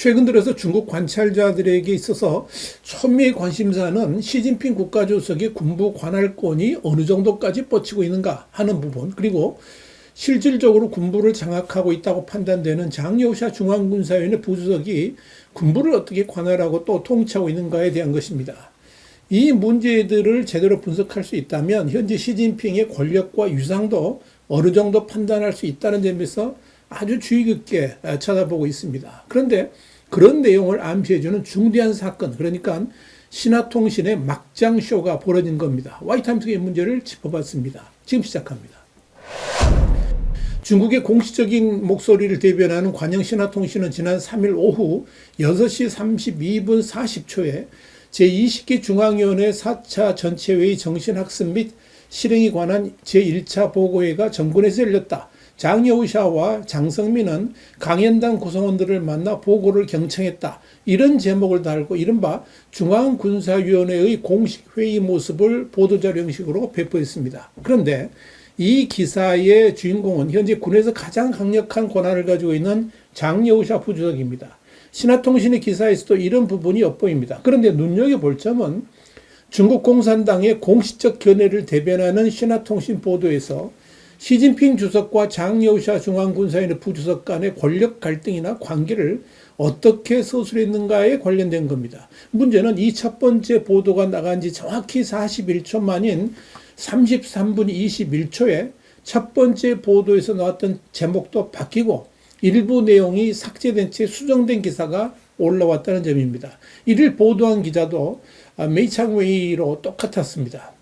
최근 들어서 중국 관찰자들에게 있어서 초미의 관심사는 시진핑 국가주석의 군부 관할권이 어느 정도까지 뻗치고 있는가 하는 부분, 그리고 실질적으로 군부를 장악하고 있다고 판단되는 장여우샤 중앙군사위원회 부주석이 군부를 어떻게 관할하고 또 통치하고 있는가에 대한 것입니다. 이 문제들을 제대로 분석할 수 있다면 현재 시진핑의 권력과 위상도 어느 정도 판단할 수 있다는 점에서 아주 주의 깊게 쳐다보고 있습니다. 그런데 그런 내용을 암시해주는 중대한 사건, 그러니까 신화통신의 막장쇼가 벌어진 겁니다. 화이트타임스가 이 문제를 짚어봤습니다. 지금 시작합니다. 중국의 공식적인 목소리를 대변하는 관영 신화통신은 지난 3일 오후 6시 32분 40초에 제20기 중앙위원회 4차 전체회의 정신학습 및 실행에 관한 제1차 보고회가 정군에서 열렸다. 장여우샤와 장성민은 강연단 구성원들을 만나 보고를 경청했다. 이런 제목을 달고 이른바 중앙군사위원회의 공식 회의 모습을 보도자료 형식으로 배포했습니다. 그런데 이 기사의 주인공은 현재 군에서 가장 강력한 권한을 가지고 있는 장여우샤 부주석입니다. 신화통신의 기사에서도 이런 부분이 엿보입니다. 그런데 눈여겨볼 점은 중국 공산당의 공식적 견해를 대변하는 신화통신 보도에서 시진핑 주석과 장여우샤 중앙군사위원회 부주석 간의 권력 갈등이나 관계를 어떻게 서술했는가에 관련된 겁니다. 문제는 이 첫 번째 보도가 나간 지 정확히 41초 만인 33분 21초에 첫 번째 보도에서 나왔던 제목도 바뀌고 일부 내용이 삭제된 채 수정된 기사가 올라왔다는 점입니다. 이를 보도한 기자도 메이창웨이로 똑같았습니다.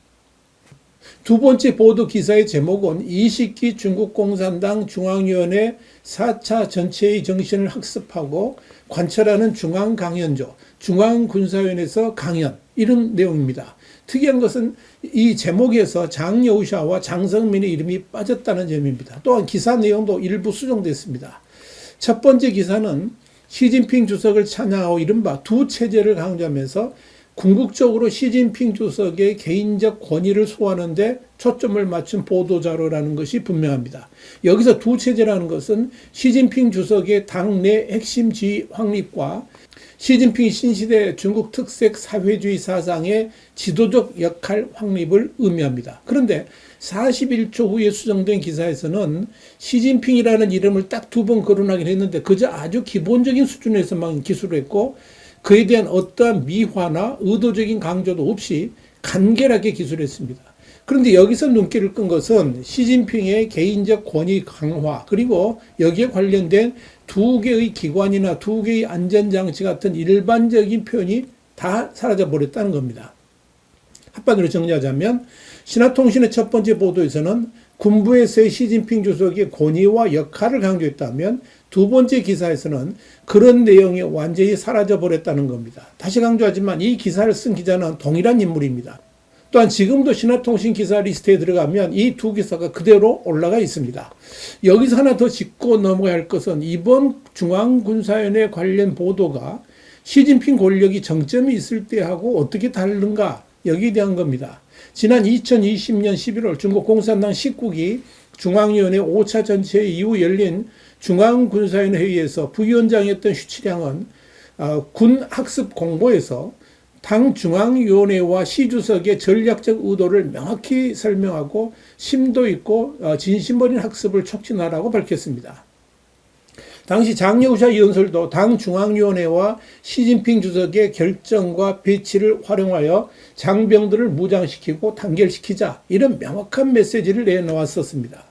두 번째 보도 기사의 제목은 20기 중국 공산당 중앙위원회 4차 전체의 정신을 학습하고 관철하는 중앙강연조, 중앙군사위원회에서 강연, 이런 내용입니다. 특이한 것은 이 제목에서 장여우샤와 장성민의 이름이 빠졌다는 점입니다. 또한 기사 내용도 일부 수정됐습니다. 첫 번째 기사는 시진핑 주석을 찬양하고 이른바 두 체제를 강조하면서 궁극적으로 시진핑 주석의 개인적 권위를 소화하는 데 초점을 맞춘 보도자료라는 것이 분명합니다. 여기서 두 체제라는 것은 시진핑 주석의 당내 핵심 지위 확립과 시진핑 신시대 중국 특색 사회주의 사상의 지도적 역할 확립을 의미합니다. 그런데 41초 후에 수정된 기사에서는 시진핑이라는 이름을 딱 두 번 거론하긴 했는데 그저 아주 기본적인 수준에서만 기술을 했고 그에 대한 어떠한 미화나 의도적인 강조도 없이 간결하게 기술했습니다. 그런데 여기서 눈길을 끈 것은 시진핑의 개인적 권위 강화, 그리고 여기에 관련된 두 개의 기관이나 두 개의 안전장치 같은 일반적인 표현이 다 사라져버렸다는 겁니다. 한마디로 정리하자면 신화통신의 첫 번째 보도에서는 군부에서의 시진핑 주석의 권위와 역할을 강조했다면 두 번째 기사에서는 그런 내용이 완전히 사라져버렸다는 겁니다. 다시 강조하지만 이 기사를 쓴 기자는 동일한 인물입니다. 또한 지금도 신화통신 기사 리스트에 들어가면 이 두 기사가 그대로 올라가 있습니다. 여기서 하나 더 짚고 넘어가야 할 것은 이번 중앙군사위원회 관련 보도가 시진핑 권력이 정점이 있을 때하고 어떻게 다른가, 여기에 대한 겁니다. 지난 2020년 11월 중국 공산당 19기 중앙위원회 5차 전체 이후 열린 중앙군사위원회 회의에서 부위원장이었던 슈치량은 군 학습 공보에서 당 중앙위원회와 시 주석의 전략적 의도를 명확히 설명하고 심도 있고 진심 어린 학습을 촉진하라고 밝혔습니다. 당시 장여우샤 연설도 당 중앙위원회와 시진핑 주석의 결정과 배치를 활용하여 장병들을 무장시키고 단결시키자, 이런 명확한 메시지를 내놓았었습니다.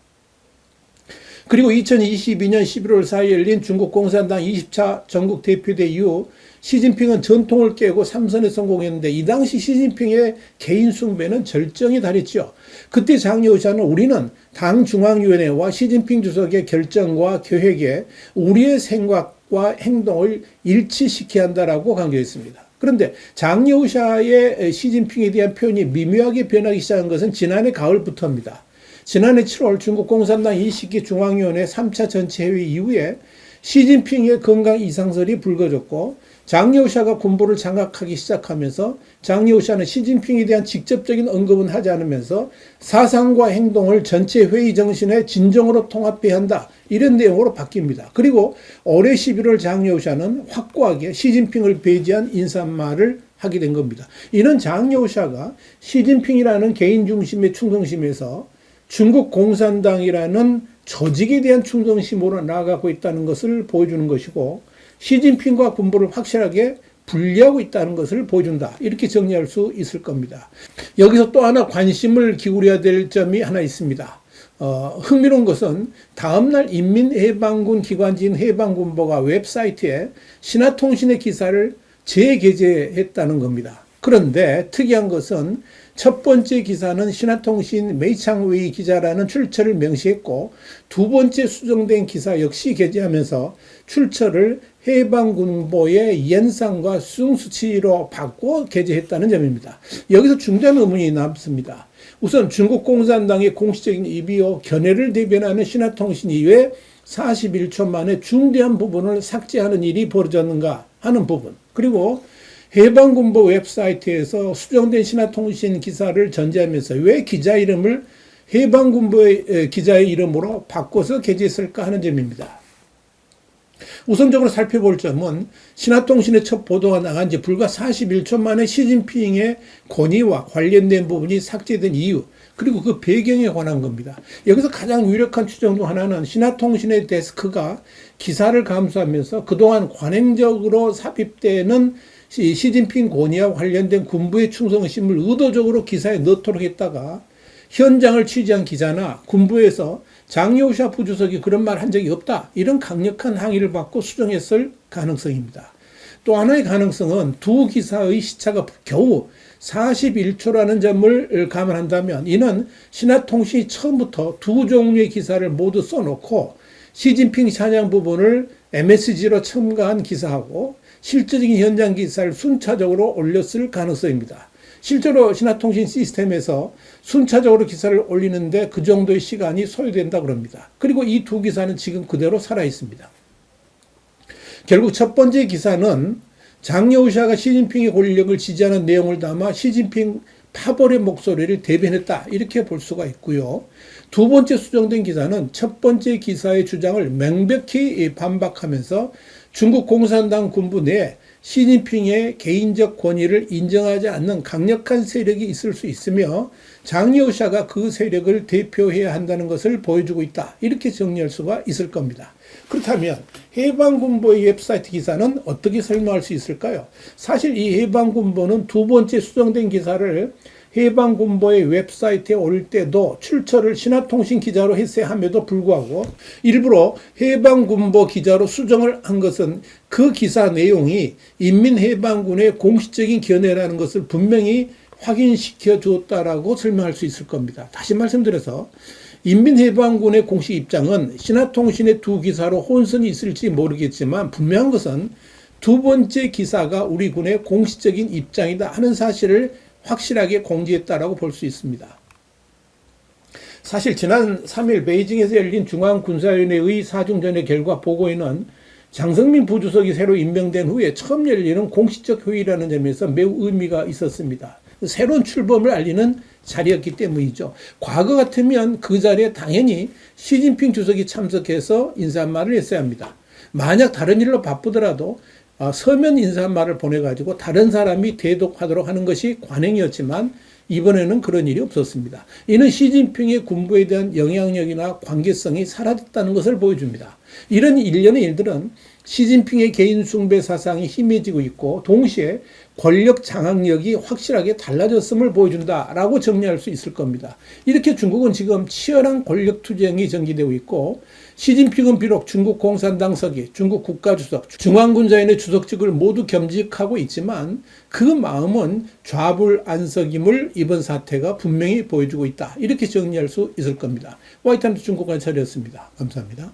그리고 2022년 11월 4일 열린 중국 공산당 20차 전국 대표대 이후 시진핑은 전통을 깨고 3선에 성공했는데 이 당시 시진핑의 개인 숭배는 절정에 달했죠. 그때 장여우샤는 우리는 당 중앙위원회와 시진핑 주석의 결정과 계획에 우리의 생각과 행동을 일치시켜야 한다라고 강조했습니다. 그런데 장여우샤의 시진핑에 대한 표현이 미묘하게 변하기 시작한 것은 지난해 가을부터입니다. 지난해 7월 중국 공산당 20기 중앙위원회 3차 전체회의 이후에 시진핑의 건강 이상설이 불거졌고 장여우샤가 군부를 장악하기 시작하면서 장여우샤는 시진핑에 대한 직접적인 언급은 하지 않으면서 사상과 행동을 전체 회의 정신의 진정으로 통합해야 한다. 이런 내용으로 바뀝니다. 그리고 올해 11월 장여우샤는 확고하게 시진핑을 배제한 인사말을 하게 된 겁니다. 이는 장여우샤가 시진핑이라는 개인 중심의 충성심에서 중국 공산당이라는 조직에 대한 충성심으로 나아가고 있다는 것을 보여주는 것이고 시진핑과 군부를 확실하게 분리하고 있다는 것을 보여준다. 이렇게 정리할 수 있을 겁니다. 여기서 또 하나 관심을 기울여야 될 점이 하나 있습니다. 흥미로운 것은 다음날 인민해방군 기관지인 해방군보가 웹사이트에 신화통신의 기사를 재게재했다는 겁니다. 그런데 특이한 것은 첫 번째 기사는 신화통신 메이창웨이 기자라는 출처를 명시했고 두 번째 수정된 기사 역시 게재하면서 출처를 해방군보의 연상과 수치로 바꿔 게재했다는 점입니다. 여기서 중대한 의문이 남습니다. 우선 중국 공산당의 공식적인 입이요 견해를 대변하는 신화통신 이외에 41초 만에 중대한 부분을 삭제하는 일이 벌어졌는가 하는 부분, 그리고 해방군보 웹사이트에서 수정된 신화통신 기사를 전제하면서 왜 기자 이름을 해방군보의 기자의 이름으로 바꿔서 게재했을까 하는 점입니다. 우선적으로 살펴볼 점은 신화통신의 첫 보도가 나간 지 불과 41초 만에 시진핑의 권위와 관련된 부분이 삭제된 이유, 그리고 그 배경에 관한 겁니다. 여기서 가장 유력한 추정 중 하나는 신화통신의 데스크가 기사를 감수하면서 그동안 관행적으로 삽입되는 시진핑 권위와 관련된 군부의 충성심을 의도적으로 기사에 넣도록 했다가 현장을 취재한 기자나 군부에서 장여우샤 부주석이 그런 말 한 적이 없다, 이런 강력한 항의를 받고 수정했을 가능성입니다. 또 하나의 가능성은 두 기사의 시차가 겨우 41초라는 점을 감안한다면 이는 신화통신이 처음부터 두 종류의 기사를 모두 써놓고 시진핑 찬양 부분을 MSG로 첨가한 기사하고 실질적인 현장 기사를 순차적으로 올렸을 가능성입니다. 실제로 신화통신 시스템에서 순차적으로 기사를 올리는데 그 정도의 시간이 소요된다 그럽니다. 그리고 이 두 기사는 지금 그대로 살아 있습니다. 결국 첫 번째 기사는 장여우샤가 시진핑의 권력을 지지하는 내용을 담아 시진핑 파벌의 목소리를 대변했다, 이렇게 볼 수가 있고요. 두 번째 수정된 기사는 첫 번째 기사의 주장을 명백히 반박하면서 중국 공산당 군부 내에 시진핑의 개인적 권위를 인정하지 않는 강력한 세력이 있을 수 있으며 장여우샤가 그 세력을 대표해야 한다는 것을 보여주고 있다, 이렇게 정리할 수가 있을 겁니다. 그렇다면 해방군보의 웹사이트 기사는 어떻게 설명할 수 있을까요? 사실 이 해방군보는 두 번째 수정된 기사를 해방군보의 웹사이트에 올릴 때도 출처를 신화통신 기자로 했어야 함에도 불구하고 일부러 해방군보 기자로 수정을 한 것은 그 기사 내용이 인민해방군의 공식적인 견해라는 것을 분명히 확인시켜 주었다라고 설명할 수 있을 겁니다. 다시 말씀드려서 인민해방군의 공식 입장은 신화통신의 두 기사로 혼선이 있을지 모르겠지만 분명한 것은 두 번째 기사가 우리 군의 공식적인 입장이다 하는 사실을 확실하게 공지했다라고 볼 수 있습니다. 사실 지난 3일 베이징에서 열린 중앙군사위원회의 사중전의 결과 보고에는 장성민 부주석이 새로 임명된 후에 처음 열리는 공식적 회의라는 점에서 매우 의미가 있었습니다. 새로운 출범을 알리는 자리였기 때문이죠. 과거 같으면 그 자리에 당연히 시진핑 주석이 참석해서 인사말을 했어야 합니다. 만약 다른 일로 바쁘더라도 서면 인사말을 보내가지고 다른 사람이 대독하도록 하는 것이 관행이었지만 이번에는 그런 일이 없었습니다. 이는 시진핑의 군부에 대한 영향력이나 관계성이 사라졌다는 것을 보여줍니다. 이런 일련의 일들은 시진핑의 개인 숭배 사상이 힘해지고 있고 동시에 권력 장악력이 확실하게 달라졌음을 보여준다라고 정리할 수 있을 겁니다. 이렇게 중국은 지금 치열한 권력 투쟁이 전개되고 있고 시진핑은 비록 중국 공산당 서기, 중국 국가주석, 중앙군사위원회 주석직을 모두 겸직하고 있지만 그 마음은 좌불안석임을 이번 사태가 분명히 보여주고 있다. 이렇게 정리할 수 있을 겁니다. 화이트함스 중국관찰이었습니다. 감사합니다.